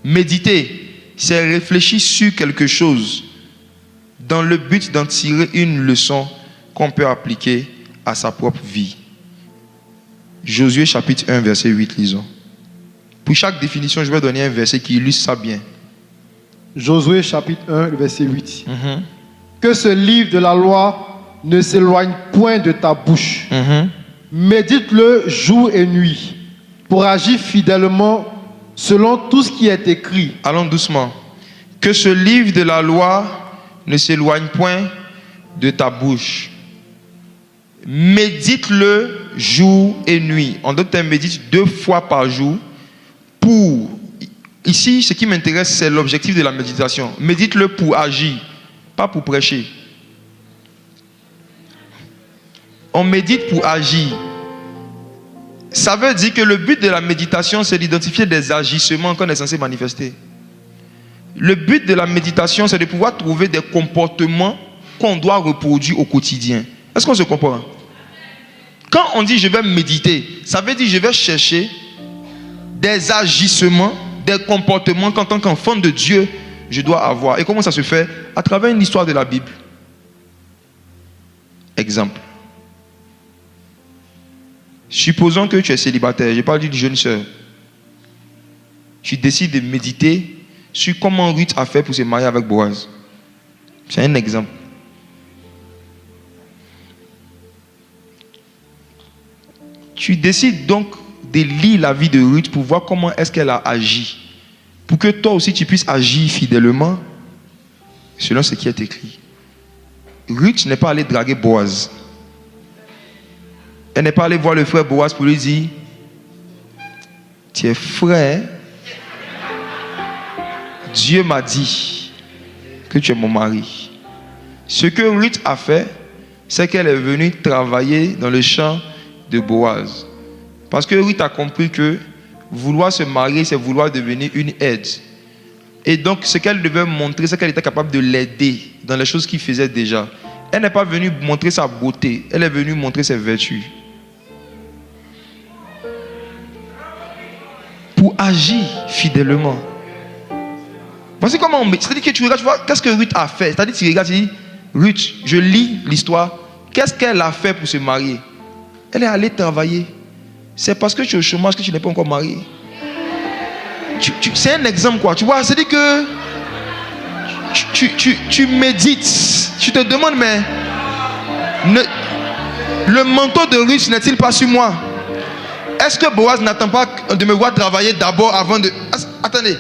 Méditer, c'est réfléchir sur quelque chose dans le but d'en tirer une leçon qu'on peut appliquer à sa propre vie. Josué chapitre 1, verset 8, lisons. Pour chaque définition, je vais donner un verset qui illustre ça bien. Josué chapitre 1, verset 8. Que ce livre de la loi ne s'éloigne point de ta bouche. Médite-le jour et nuit pour agir fidèlement selon tout ce qui est écrit. Allons doucement. Que ce livre de la loi ne s'éloigne point de ta bouche. Médite-le jour et nuit. En d'autres termes, médite 2 fois par jour pour... Ici, ce qui m'intéresse, c'est l'objectif de la méditation. Médite-le pour agir, pas pour prêcher. On médite pour agir. Ça veut dire que le but de la méditation, c'est d'identifier des agissements qu'on est censé manifester. Le but de la méditation, c'est de pouvoir trouver des comportements qu'on doit reproduire au quotidien. Est-ce qu'on se comprend? Quand on dit je vais méditer, ça veut dire je vais chercher des agissements, des comportements qu'en tant qu'enfant de Dieu, je dois avoir. Et comment ça se fait? À travers une histoire de la Bible. Exemple. Supposons que tu es célibataire, je parle d'une jeune sœur. Tu décides de méditer sur comment Ruth a fait pour se marier avec Boaz. C'est un exemple. Tu décides donc de lire la vie de Ruth pour voir comment est-ce qu'elle a agi. Pour que toi aussi tu puisses agir fidèlement selon ce qui est écrit. Ruth n'est pas allée draguer Boaz. Elle n'est pas allée voir le frère Boaz pour lui dire: tu es frère, Dieu m'a dit que tu es mon mari. Ce que Ruth a fait, c'est qu'elle est venue travailler dans le champ de Boaz. Parce que Ruth a compris que vouloir se marier, c'est vouloir devenir une aide. Et donc, ce qu'elle devait montrer, c'est qu'elle était capable de l'aider dans les choses qu'il faisait déjà. Elle n'est pas venue montrer sa beauté, elle est venue montrer ses vertus. Pour agir fidèlement. Voici comment on... C'est-à-dire que tu regardes, tu vois, qu'est-ce que Ruth a fait? C'est-à-dire que tu regardes, tu dis, Ruth, je lis l'histoire. Qu'est-ce qu'elle a fait pour se marier? Elle est allée travailler. C'est parce que tu es au chômage que tu n'es pas encore marié. C'est un exemple, quoi. Tu vois, c'est-à-dire que tu médites. Tu te demandes, mais le manteau de Ruth n'est-il pas sur moi? Est-ce que Boaz n'attend pas de me voir travailler d'abord avant de... Attendez,